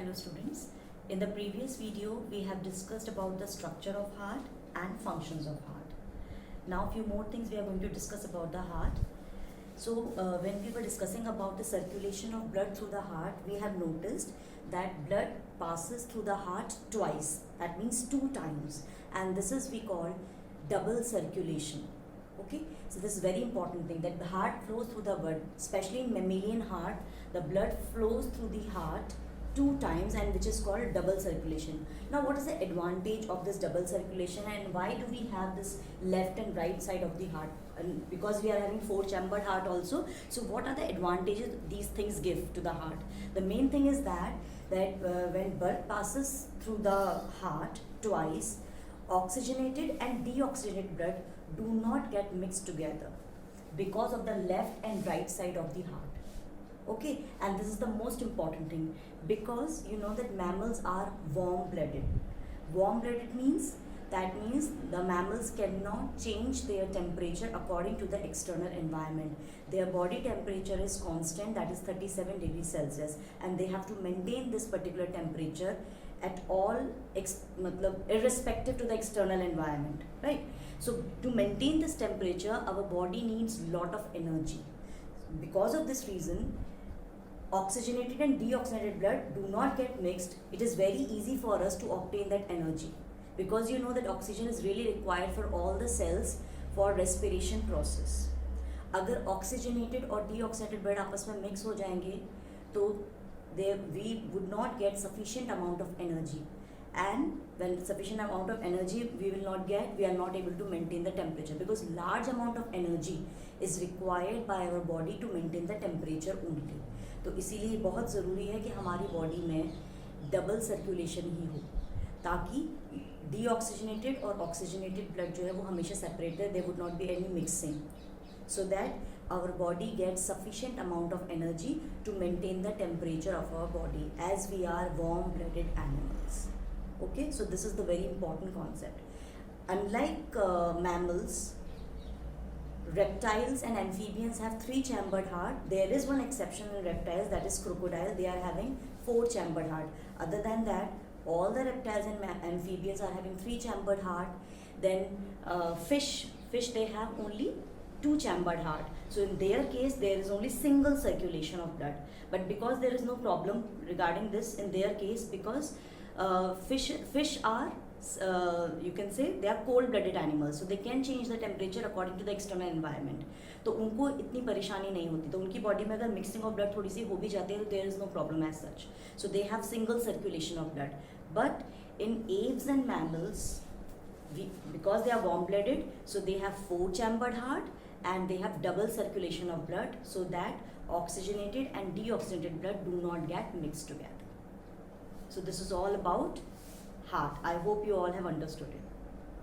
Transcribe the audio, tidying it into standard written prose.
Hello students. In the previous video we have discussed about the structure of heart and functions of heart. Now few more things we are going to discuss about the heart. So when we were discussing about the circulation of blood through the heart, we have noticed that blood passes through the heart twice, that means 2 times, and this is we call double circulation. Okay, so this is very important thing, that the heart flows through the blood, especially in mammalian heart the blood flows through the heart 2 times, and which is called double circulation. Now what is the advantage of this double circulation, and why do we have this left and right side of the heart? And because we are having 4-chambered heart also, so what are the advantages these things give to the heart? The main thing is that when blood passes through the heart twice, oxygenated and deoxygenated blood do not get mixed together because of the left and right side of the heart. Okay, and this is the most important thing, because you know that mammals are warm-blooded. Warm-blooded means the mammals cannot change their temperature according to the external environment. Their body temperature is constant, that is 37 degrees Celsius, and they have to maintain this particular temperature at all, irrespective to the external environment, right? So to maintain this temperature, our body needs lot of energy. Because of this reason, oxygenated and deoxygenated blood do not get mixed. It is very easy for us to obtain that energy, because you know that oxygen is really required for all the cells for respiration process. अगर oxygenated और deoxygenated blood आपस में mix हो जाएंगे तो we would not get sufficient amount of energy, and when sufficient amount of energy we are not able to maintain the temperature, because large amount of energy is required by our body to maintain the temperature only. तो इसीलिए बहुत ज़रूरी है कि हमारी body में double circulation ही हो, ताकि डीऑक्सीजनेटेड और ऑक्सीजनेटेड ब्लड जो है वो हमेशा separated, there would not be any mixing, so that our body gets sufficient amount of energy to maintain the temperature of our body, as we are warm-blooded animals. Okay, so this is the very important concept. Unlike mammals, reptiles and amphibians have 3-chambered heart. There is one exception in reptiles, that is crocodile. They are having 4-chambered heart. Other than that, all the reptiles and amphibians are having 3-chambered heart. Then fish they have only 2-chambered heart. So in their case there is only single circulation of blood. But because there is no problem regarding this in their case, because fish are you can say they are cold-blooded animals, so they can change the temperature according to the external environment. तो उनको इतनी परेशानी नहीं होती, तो उनकी body में अगर मिक्सिंग ऑफ ब्लड थोड़ी सी हो भी जाती है तो there is no problem as such. So they have single circulation of blood. But in aves and mammals, because they are warm-blooded, so they have 4-chambered heart and they have double circulation of blood, so that oxygenated and deoxygenated blood do not get mixed together. So this is all about heart. I hope you all have understood it.